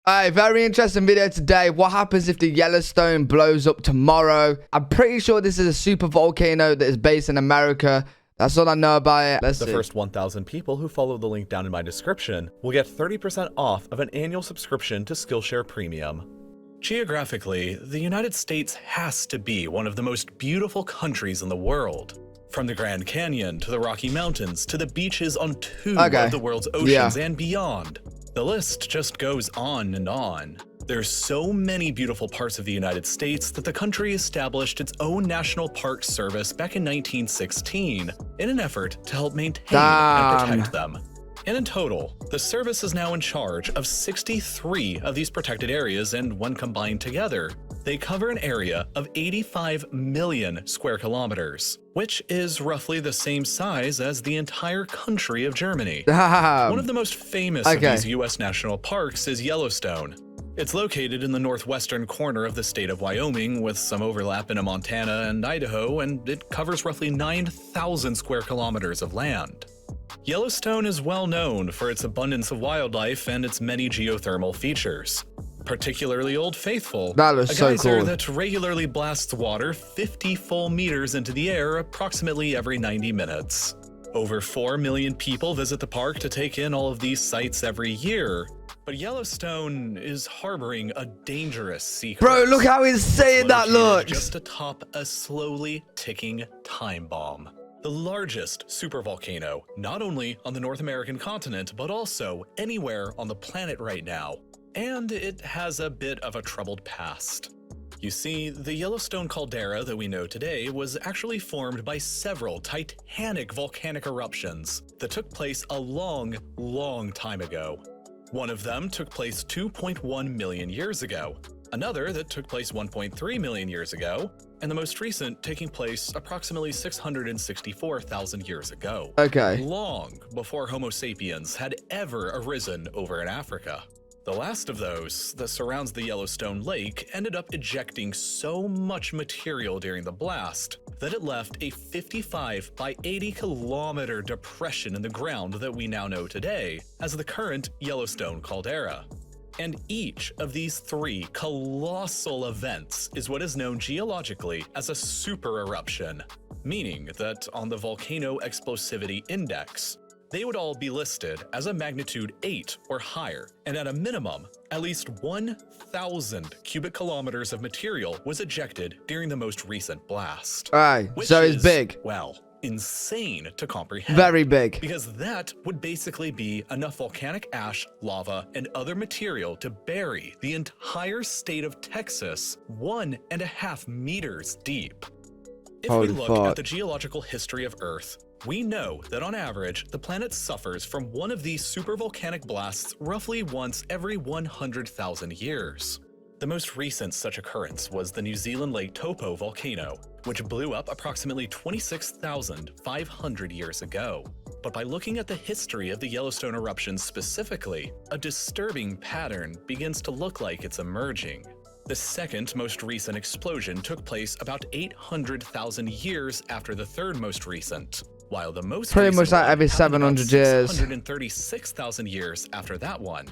Alright, very interesting video today. What happens if the Yellowstone blows up tomorrow? I'm pretty sure this is a super volcano that is based in America. That's all I know about it. Let's see. The first 1,000 people who follow the link down in my description will get 30% off of an annual subscription to Skillshare Premium. Geographically, the United States has to be one of the most beautiful countries in the world. From the Grand Canyon to the Rocky Mountains to the beaches on two of the world's oceans and beyond. The list just goes on and on. There's so many beautiful parts of the United States that the country established its own National Park Service back in 1916 in an effort to help maintain and protect them. And in total, the service is now in charge of 63 of these protected areas, and when combined together, they cover an area of 85 million square kilometers, which is roughly the same size as the entire country of Germany. One of the most famous of these U.S. national parks is Yellowstone. It's located in the northwestern corner of the state of Wyoming, with some overlap in Montana and Idaho, and it covers roughly 9,000 square kilometers of land. Yellowstone is well known for its abundance of wildlife and its many geothermal features. Particularly Old Faithful, a geyser that regularly blasts water 50 full meters into the air approximately every 90 minutes. Over 4 million people visit the park to take in all of these sights every year, but Yellowstone is harboring a dangerous secret. Bro, look how insane that looks! Just atop a slowly ticking time bomb. The largest supervolcano, not only on the North American continent, but also anywhere on the planet right now. And it has a bit of a troubled past. You see, the Yellowstone caldera that we know today was actually formed by several titanic volcanic eruptions that took place a long, long time ago. One of them took place 2.1 million years ago, another that took place 1.3 million years ago, and the most recent taking place approximately 664,000 years ago. Long before Homo sapiens had ever arisen over in Africa. The last of those, that surrounds the Yellowstone Lake, ended up ejecting so much material during the blast that it left a 55 by 80 kilometer depression in the ground that we now know today as the current Yellowstone caldera. And each of these three colossal events is what is known geologically as a super eruption, meaning that on the Volcano Explosivity Index, they would all be listed as a magnitude 8 or higher, and at a minimum, at least 1,000 cubic kilometers of material was ejected during the most recent blast. So it's big. Well, insane to comprehend. Very big. Because that would basically be enough volcanic ash, lava, and other material to bury the entire state of Texas 1.5 meters deep. If we look at the geological history of Earth, we know that on average, the planet suffers from one of these supervolcanic blasts roughly once every 100,000 years. The most recent such occurrence was the New Zealand Lake Taupo volcano, which blew up approximately 26,500 years ago. But by looking at the history of the Yellowstone eruptions specifically, a disturbing pattern begins to look like it's emerging. The second most recent explosion took place about 800,000 years after the third most recent, while the most pretty much like every 700 years. 636,000 years after that one.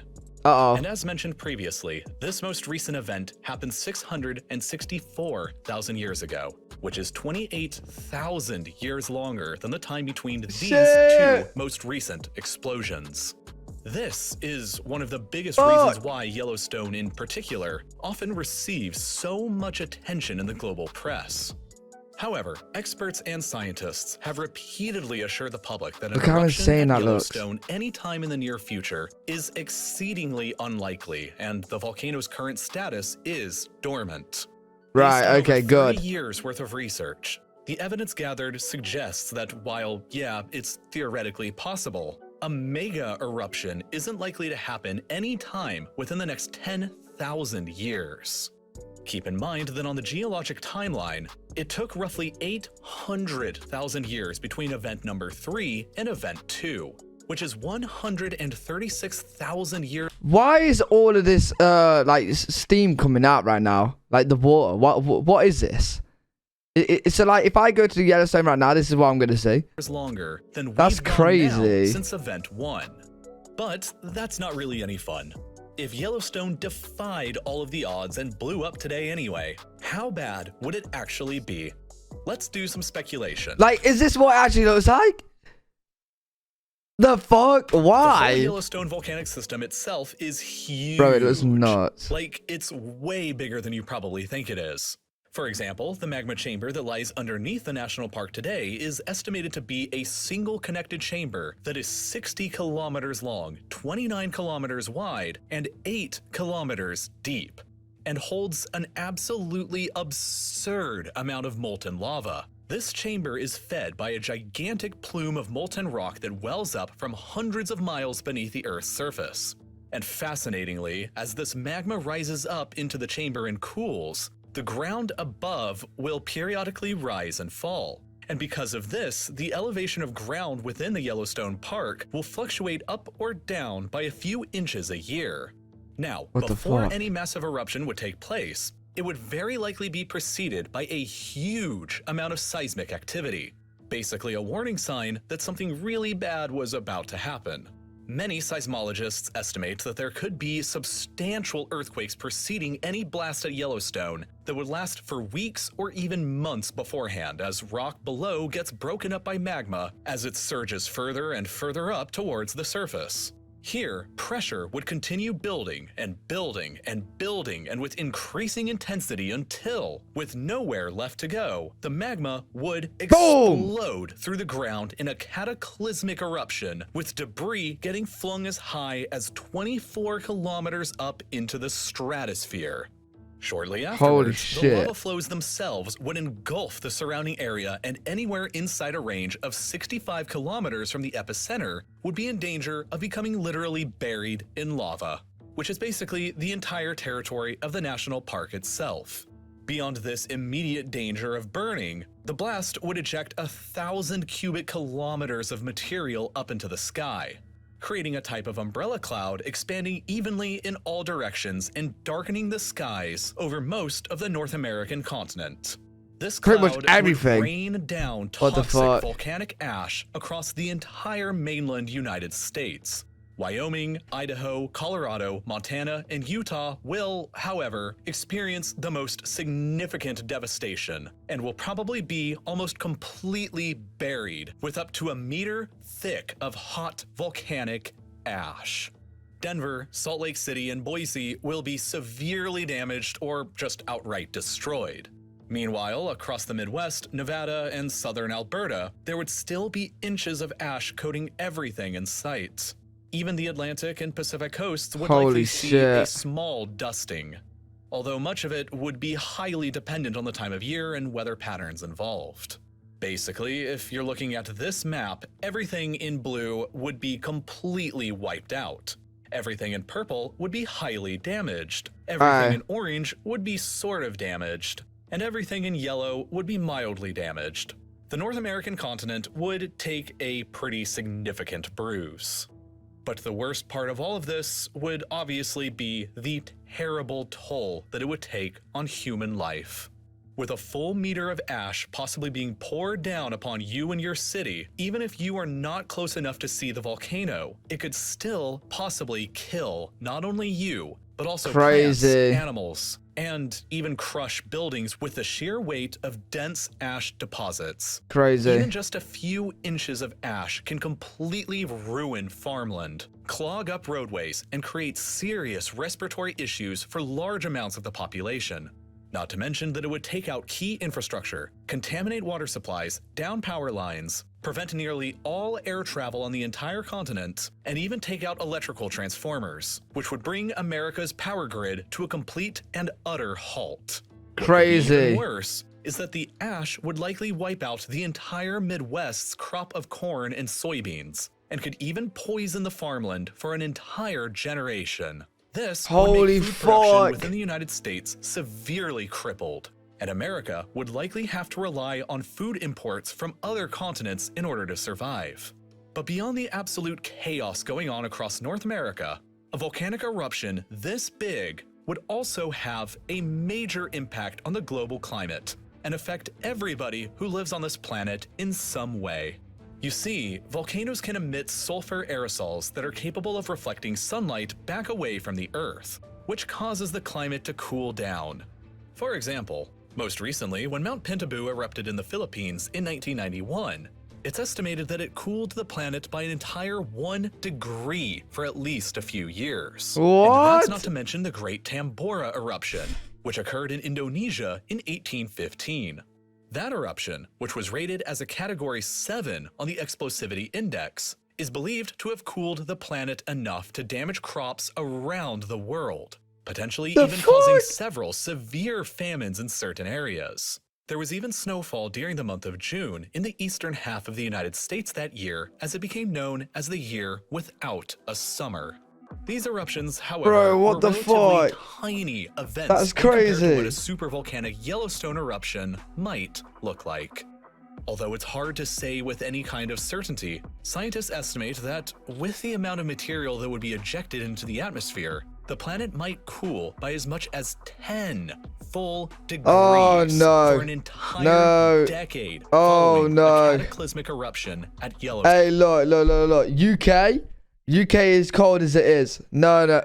And as mentioned previously, this most recent event happened 664,000 years ago, which is 28,000 years longer than the time between these two most recent explosions. This is one of the biggest reasons why Yellowstone in particular often receives so much attention in the global press. However, experts and scientists have repeatedly assured the public that an eruption at Yellowstone anytime in the near future is exceedingly unlikely, and the volcano's current status is dormant. Based on over 3 years worth of research, the evidence gathered suggests that while, it's theoretically possible, a mega eruption isn't likely to happen anytime within the next 10,000 years. Keep in mind that on the geologic timeline, it took roughly 800,000 years between event number 3 and event 2, which is 136,000 years. Why is all of this like steam coming out right now? Like the water. What is this? So like if I go to the Yellowstone right now, this is what I'm gonna see. Longer than that's crazy. Since event 1. But that's not really any fun. if Yellowstone defied all of the odds and blew up today anyway, how bad would it actually be? Let's do some speculation. Like, is this what it actually looks like? The fuck? Why? The whole Yellowstone volcanic system itself is huge. Bro, it looks nuts. Like, it's way bigger than you probably think it is. For example, the magma chamber that lies underneath the national park today is estimated to be a single connected chamber that is 60 kilometers long, 29 kilometers wide, and 8 kilometers deep, and holds an absolutely absurd amount of molten lava. This chamber is fed by a gigantic plume of molten rock that wells up from hundreds of miles beneath the Earth's surface. And fascinatingly, as this magma rises up into the chamber and cools, the ground above will periodically rise and fall. And because of this, the elevation of ground within the Yellowstone Park will fluctuate up or down by a few inches a year. Now, before any massive eruption would take place, it would very likely be preceded by a huge amount of seismic activity, basically a warning sign that something really bad was about to happen. Many seismologists estimate that there could be substantial earthquakes preceding any blast at Yellowstone that would last for weeks or even months beforehand as rock below gets broken up by magma as it surges further and further up towards the surface. Here, pressure would continue building and building and building and with increasing intensity until, with nowhere left to go, the magma would explode through the ground in a cataclysmic eruption, with debris getting flung as high as 24 kilometers up into the stratosphere. Shortly afterwards, the lava flows themselves would engulf the surrounding area, and anywhere inside a range of 65 kilometers from the epicenter would be in danger of becoming literally buried in lava, which is basically the entire territory of the national park itself. Beyond this immediate danger of burning, the blast would eject 1,000 cubic kilometers of material up into the sky, creating a type of umbrella cloud expanding evenly in all directions and darkening the skies over most of the North American continent. This cloud would rain down toxic volcanic ash across the entire mainland United States. Wyoming, Idaho, Colorado, Montana, and Utah will, however, experience the most significant devastation and will probably be almost completely buried with up to a meter thick of hot volcanic ash. Denver, Salt Lake City, and Boise will be severely damaged or just outright destroyed. Meanwhile, across the Midwest, Nevada, and southern Alberta, there would still be inches of ash coating everything in sight. Even the Atlantic and Pacific coasts would likely see a small dusting, although much of it would be highly dependent on the time of year and weather patterns involved. Basically, if you're looking at this map, everything in blue would be completely wiped out. Everything in purple would be highly damaged. Everything in orange would be sort of damaged. And everything in yellow would be mildly damaged. The North American continent would take a pretty significant bruise. But the worst part of all of this would obviously be the terrible toll that it would take on human life. With a full meter of ash possibly being poured down upon you and your city, even if you are not close enough to see the volcano, it could still possibly kill not only you, but also plants, animals, and even crush buildings with the sheer weight of dense ash deposits. Even just a few inches of ash can completely ruin farmland, clog up roadways, and create serious respiratory issues for large amounts of the population. Not to mention that it would take out key infrastructure, contaminate water supplies, down power lines, prevent nearly all air travel on the entire continent, and even take out electrical transformers, which would bring America's power grid to a complete and utter halt. Even worse is that the ash would likely wipe out the entire Midwest's crop of corn and soybeans, and could even poison the farmland for an entire generation. This would make food production within the United States severely crippled, and America would likely have to rely on food imports from other continents in order to survive. But beyond the absolute chaos going on across North America, a volcanic eruption this big would also have a major impact on the global climate and affect everybody who lives on this planet in some way. You see, volcanoes can emit sulfur aerosols that are capable of reflecting sunlight back away from the Earth, which causes the climate to cool down. For example, most recently, when Mount Pinatubo erupted in the Philippines in 1991, it's estimated that it cooled the planet by an entire 1 degree for at least a few years. What? And that's not to mention the Great Tambora eruption, which occurred in Indonesia in 1815. That eruption, which was rated as a Category 7 on the Explosivity Index, is believed to have cooled the planet enough to damage crops around the world, potentially even causing several severe famines in certain areas. There was even snowfall during the month of June in the eastern half of the United States that year, as it became known as the year without a summer. These eruptions, however, Bro, what were the relatively fuck? tiny events That's compared to crazy. what a supervolcanic Yellowstone eruption might look like. Although it's hard to say with any kind of certainty, scientists estimate that with the amount of material that would be ejected into the atmosphere, the planet might cool by as much as 10 full degrees for an entire decade following a cataclysmic eruption at Yellowstone. Hey, look. UK is cold as it is. No.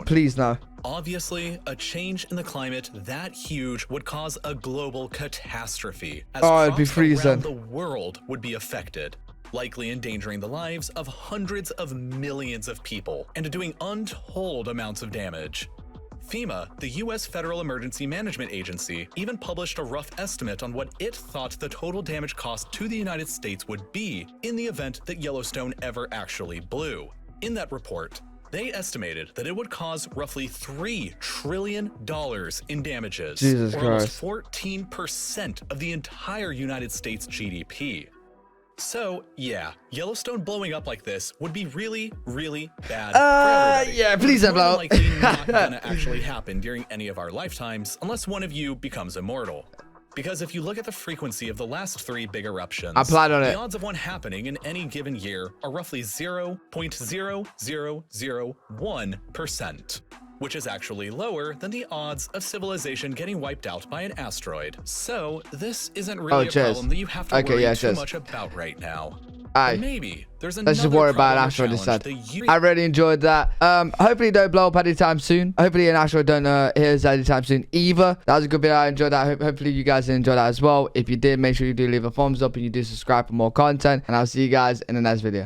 Please, no. Obviously, a change in the climate that huge would cause a global catastrophe, as It'd be crops freezing. around the world would be affected, likely endangering the lives of hundreds of millions of people and doing untold amounts of damage. FEMA, the U.S. Federal Emergency Management Agency, even published a rough estimate on what it thought the total damage cost to the United States would be in the event that Yellowstone ever actually blew. In that report, they estimated that it would cause roughly $3 trillion in damages, Jesus or almost Christ. 14% of the entire United States GDP. So, yeah, Yellowstone blowing up like this would be really, really bad for everybody. Yeah, please don't blow up. It's more than likely not gonna actually happen during any of our lifetimes, unless one of you becomes immortal. Because if you look at the frequency of the last 3 big eruptions, I plan on the it. odds of one happening in any given year are roughly 0.0001%, which is actually lower than the odds of civilization getting wiped out by an asteroid. So this isn't really a problem that you have to worry too much about right now. Aye. Maybe there's Let's just worry about an asteroid instead. I really enjoyed that. Hopefully it don't blow up anytime soon. Hopefully an asteroid don't hit us anytime soon either. That was a good video. I enjoyed that. Hopefully you guys enjoyed that as well. If you did, make sure you do leave a thumbs up and you do subscribe for more content. And I'll see you guys in the next video.